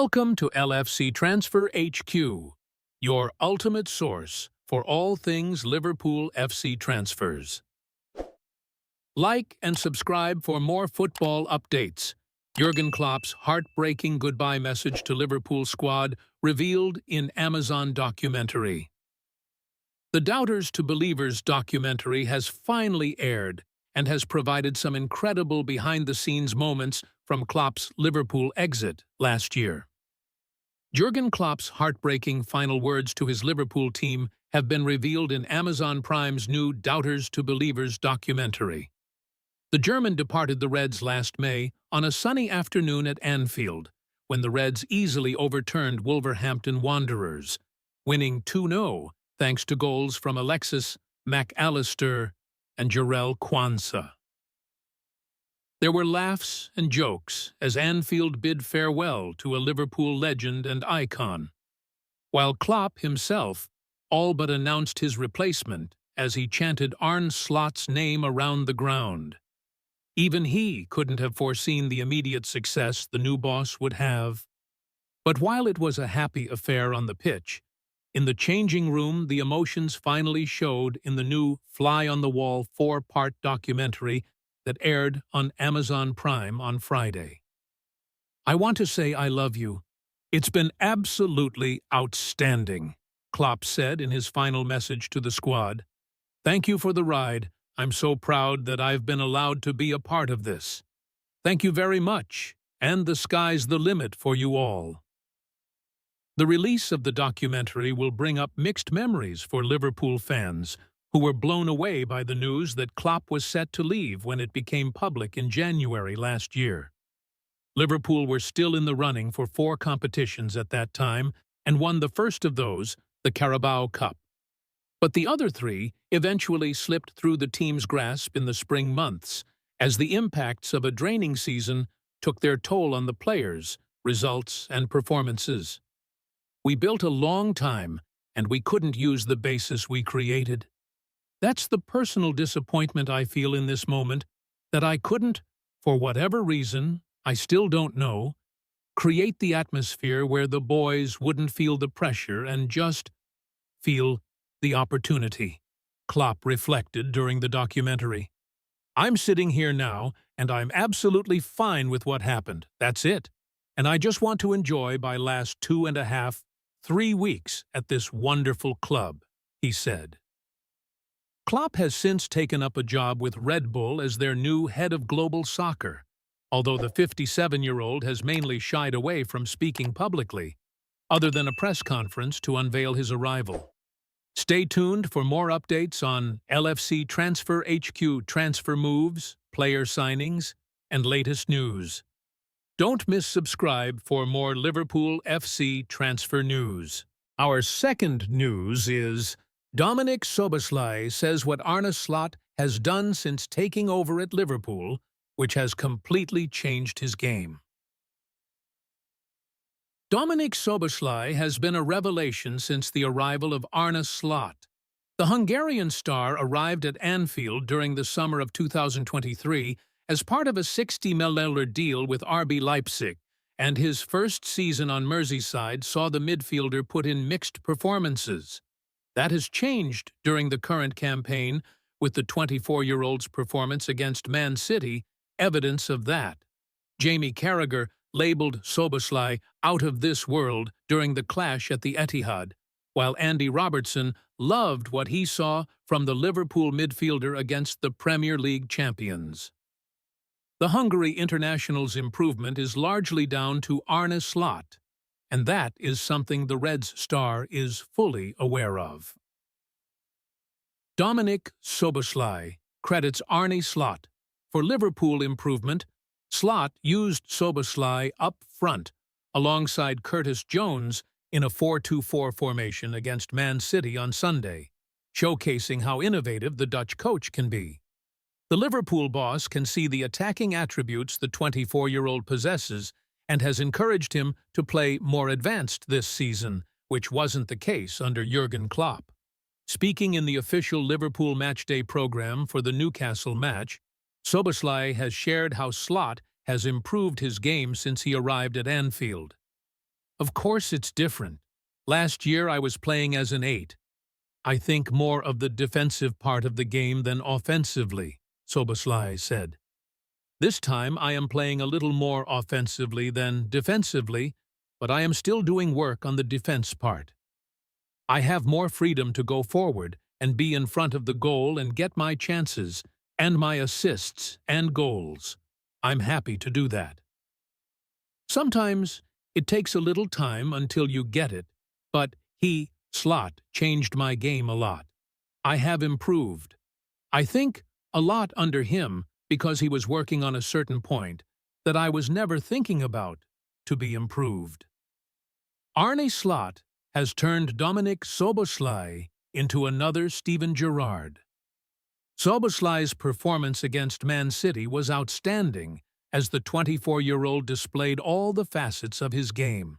Welcome to LFC Transfer HQ, your ultimate source for all things Liverpool FC transfers. Like and subscribe for more football updates. Jurgen Klopp's heartbreaking goodbye message to Liverpool squad revealed in Amazon documentary. The Doubters to Believers documentary has finally aired and has provided some incredible behind-the-scenes moments from Klopp's Liverpool exit last year. Jurgen Klopp's heartbreaking final words to his Liverpool team have been revealed in Amazon Prime's new Doubters to Believers documentary. The German departed the Reds last May on a sunny afternoon at Anfield, when the Reds easily overturned Wolverhampton Wanderers, winning 2-0 thanks to goals from Alexis Mac Allister and Jarell Quansah. There were laughs and jokes as Anfield bid farewell to a Liverpool legend and icon, while Klopp himself all but announced his replacement as he chanted Arne Slot's name around the ground. Even he couldn't have foreseen the immediate success the new boss would have. But while it was a happy affair on the pitch, in the changing room the emotions finally showed in the new fly-on-the-wall 4-part documentary that aired on Amazon Prime on Friday. "I want to say I love you. It's been absolutely outstanding," Klopp said in his final message to the squad. "Thank you for the ride. I'm so proud that I've been allowed to be a part of this. Thank you very much, and the sky's the limit for you all." The release of the documentary will bring up mixed memories for Liverpool fans, who were blown away by the news that Klopp was set to leave when it became public in January last year. Liverpool were still in the running for 4 competitions at that time and won the first of those, the Carabao Cup. But the other 3 eventually slipped through the team's grasp in the spring months, as the impacts of a draining season took their toll on the players, results, and performances. "We built a long time, and we couldn't use the basis we created. That's the personal disappointment I feel in this moment, that I couldn't, for whatever reason, I still don't know, create the atmosphere where the boys wouldn't feel the pressure and just feel the opportunity," Klopp reflected during the documentary. "I'm sitting here now, and I'm absolutely fine with what happened. That's it. And I just want to enjoy my last 2.5, 3 weeks at this wonderful club," he said. Klopp has since taken up a job with Red Bull as their new head of global soccer, although the 57-year-old has mainly shied away from speaking publicly, other than a press conference to unveil his arrival. Stay tuned for more updates on LFC Transfer HQ transfer moves, player signings, and latest news. Don't miss subscribe for more Liverpool FC transfer news. Our second news is Dominik Szoboszlai says what Arne Slot has done since taking over at Liverpool, which has completely changed his game. Dominik Szoboszlai has been a revelation since the arrival of Arne Slot. The Hungarian star arrived at Anfield during the summer of 2023 as part of a $60 million deal with RB Leipzig, and his first season on Merseyside saw the midfielder put in mixed performances. That has changed during the current campaign, with the 24-year-old's performance against Man City evidence of that. Jamie Carragher labelled Szoboszlai out of this world during the clash at the Etihad, while Andy Robertson loved what he saw from the Liverpool midfielder against the Premier League champions. The Hungary international's improvement is largely down to Arne Slot, and that is something the Reds star is fully aware of. Dominik Szoboszlai credits Arne Slot for Liverpool improvement. Slot used Szoboszlai up front alongside Curtis Jones in a 4-2-4 formation against Man City on Sunday, showcasing how innovative the Dutch coach can be. The Liverpool boss can see the attacking attributes the 24-year-old possesses and has encouraged him to play more advanced this season, which wasn't the case under Jurgen Klopp. Speaking in the official Liverpool matchday program for the Newcastle match, Szoboszlai has shared how Slot has improved his game since he arrived at Anfield. Of course it's different. Last year I was playing as an 8. I think more of the defensive part of the game than offensively, Soboslai said. This time I am playing a little more offensively than defensively, but I am still doing work on the defense part. I have more freedom to go forward and be in front of the goal and get my chances and my assists and goals. I'm happy to do that. Sometimes it takes a little time until you get it, but Slot changed my game a lot. I have improved. I think a lot under him because he was working on a certain point that I was never thinking about to be improved. Arne Slot has turned Dominik Szoboszlai into another Steven Gerrard. Szoboszlai's performance against Man City was outstanding as the 24-year-old displayed all the facets of his game.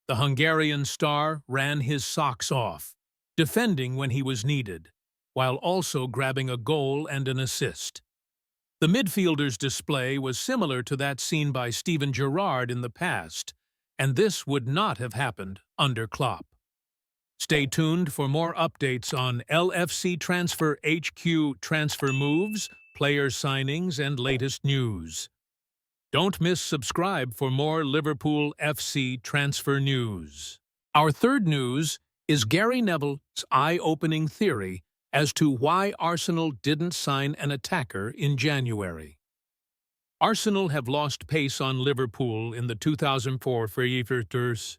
The Hungarian star ran his socks off, defending when he was needed, while also grabbing a goal and an assist. The midfielder's display was similar to that seen by Steven Gerrard in the past, and this would not have happened under Klopp. Stay tuned for more updates on LFC Transfer HQ transfer moves, player signings, and latest news. Don't miss subscribe for more Liverpool FC transfer news. Our third news is Gary Neville's eye-opening theory as to why Arsenal didn't sign an attacker in January. Arsenal have lost pace on Liverpool in the 2004 Free-Years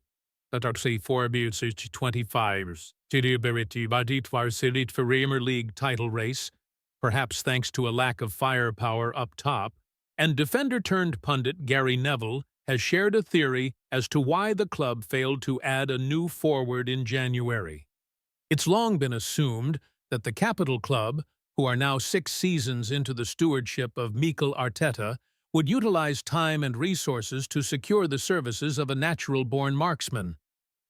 that are 4-25 Premier League title race, perhaps thanks to a lack of firepower up top, and defender-turned-pundit Gary Neville has shared a theory as to why the club failed to add a new forward in January. It's long been assumed that the Capital Club, who are now 6 seasons into the stewardship of Mikel Arteta, would utilize time and resources to secure the services of a natural-born marksman.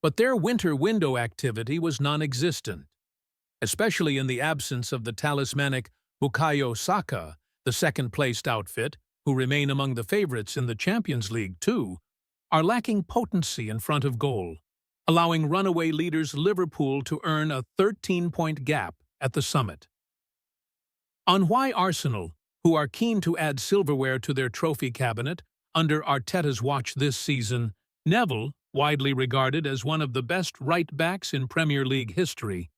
But their winter window activity was non-existent, especially in the absence of the talismanic Bukayo Saka, the second-placed outfit, who remain among the favorites in the Champions League too, are lacking potency in front of goal, allowing runaway leaders Liverpool to earn a 13-point gap at the summit. On why Arsenal, who are keen to add silverware to their trophy cabinet under Arteta's watch this season, Neville, widely regarded as one of the best right-backs in Premier League history,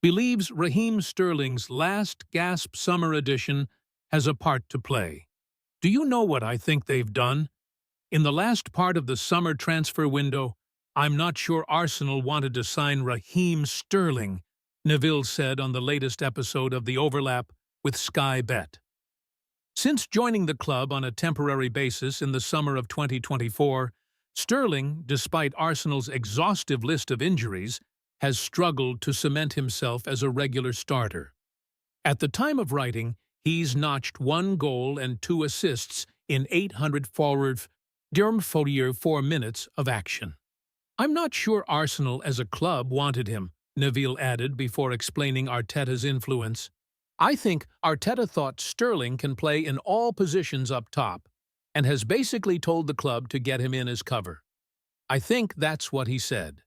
believes Raheem Sterling's last-gasp summer edition has a part to play. Do you know what I think they've done? In the last part of the summer transfer window, I'm not sure Arsenal wanted to sign Raheem Sterling, Neville said on the latest episode of The Overlap with Sky Bet. Since joining the club on a temporary basis in the summer of 2024, Sterling, despite Arsenal's exhaustive list of injuries, has struggled to cement himself as a regular starter. At the time of writing, he's notched 1 goal and 2 assists in 844 minutes of action. I'm not sure Arsenal as a club wanted him, Neville added before explaining Arteta's influence. I think Arteta thought Sterling can play in all positions up top and has basically told the club to get him in as cover. I think that's what he said.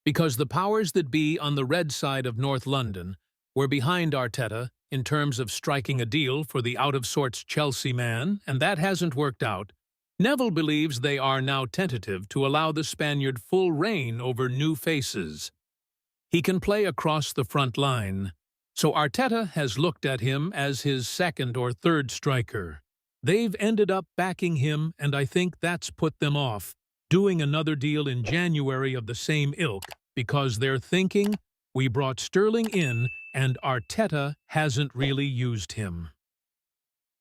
Because the powers that be on the red side of North London were behind Arteta in terms of striking a deal for the out-of-sorts Chelsea man, and that hasn't worked out, Neville believes they are now tentative to allow the Spaniard full reign over new faces. He can play across the front line, so Arteta has looked at him as his second or third striker. They've ended up backing him, and I think that's put them off doing another deal in January of the same ilk because they're thinking, we brought Sterling in and Arteta hasn't really used him.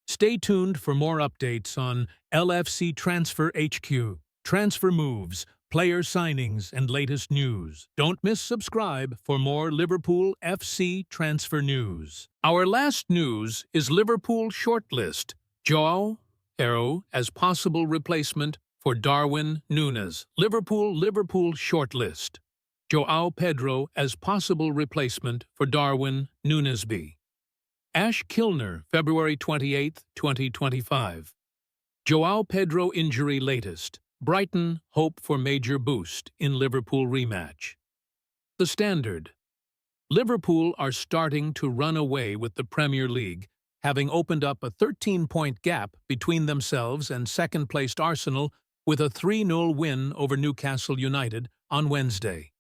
Stay tuned for more updates on LFC Transfer HQ, transfer moves, player signings, and latest news. Don't miss subscribe for more Liverpool FC transfer news. Our last news is Liverpool shortlist João Pedro as possible replacement for Darwin Núñez. Liverpool shortlist João Pedro as possible replacement for Darwin Núñez. Ash Kilner, February 28, 2025. João Pedro injury latest. Brighton hope for major boost in Liverpool rematch. The Standard. Liverpool are starting to run away with the Premier League, having opened up a 13-point gap between themselves and second-placed Arsenal with a 3-0 win over Newcastle United on Wednesday.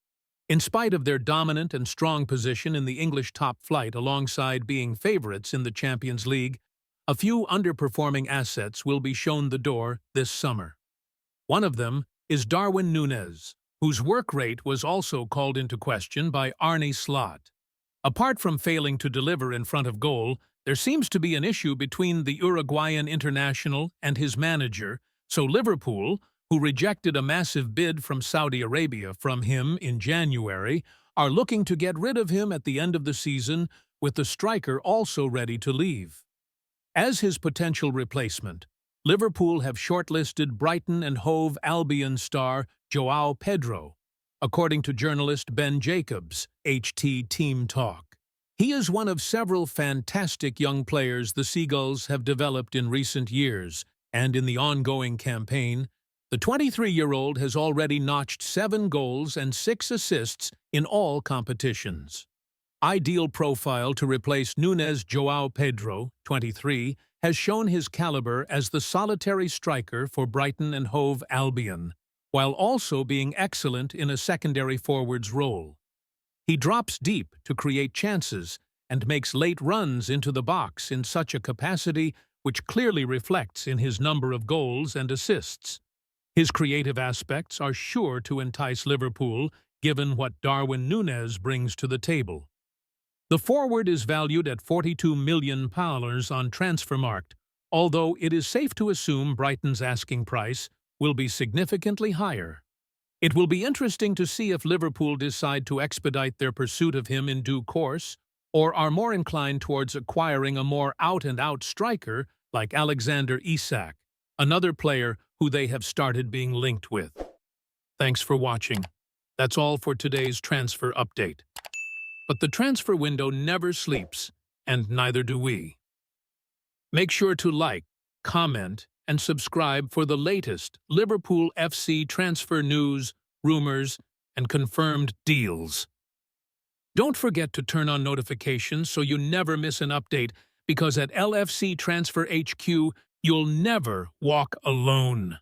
In spite of their dominant and strong position in the English top flight alongside being favourites in the Champions League, a few underperforming assets will be shown the door this summer. One of them is Darwin Núñez, whose work rate was also called into question by Arne Slot. Apart from failing to deliver in front of goal, there seems to be an issue between the Uruguayan international and his manager, so Liverpool, who rejected a massive bid from Saudi Arabia from him in January, are looking to get rid of him at the end of the season, with the striker also ready to leave. As his potential replacement, Liverpool have shortlisted Brighton and Hove Albion star João Pedro, according to journalist Ben Jacobs, HT Team Talk. He is one of several fantastic young players the Seagulls have developed in recent years, and in the ongoing campaign, the 23-year-old has already notched 7 goals and 6 assists in all competitions. Ideal profile to replace Núñez. João Pedro, 23, has shown his caliber as the solitary striker for Brighton and Hove Albion, while also being excellent in a secondary forwards role. He drops deep to create chances and makes late runs into the box in such a capacity which clearly reflects in his number of goals and assists. His creative aspects are sure to entice Liverpool, given what Darwin Núñez brings to the table. The forward is valued at £42 million on Transfermarkt, although it is safe to assume Brighton's asking price will be significantly higher. It will be interesting to see if Liverpool decide to expedite their pursuit of him in due course, or are more inclined towards acquiring a more out-and-out striker like Alexander Isak, another player who they have started being linked with. Thanks for watching. That's all for today's transfer update. But the transfer window never sleeps, and neither do we. Make sure to like, comment, and subscribe for the latest Liverpool FC transfer news, rumors, and confirmed deals. Don't forget to turn on notifications so you never miss an update, because at LFC Transfer HQ, you'll never walk alone.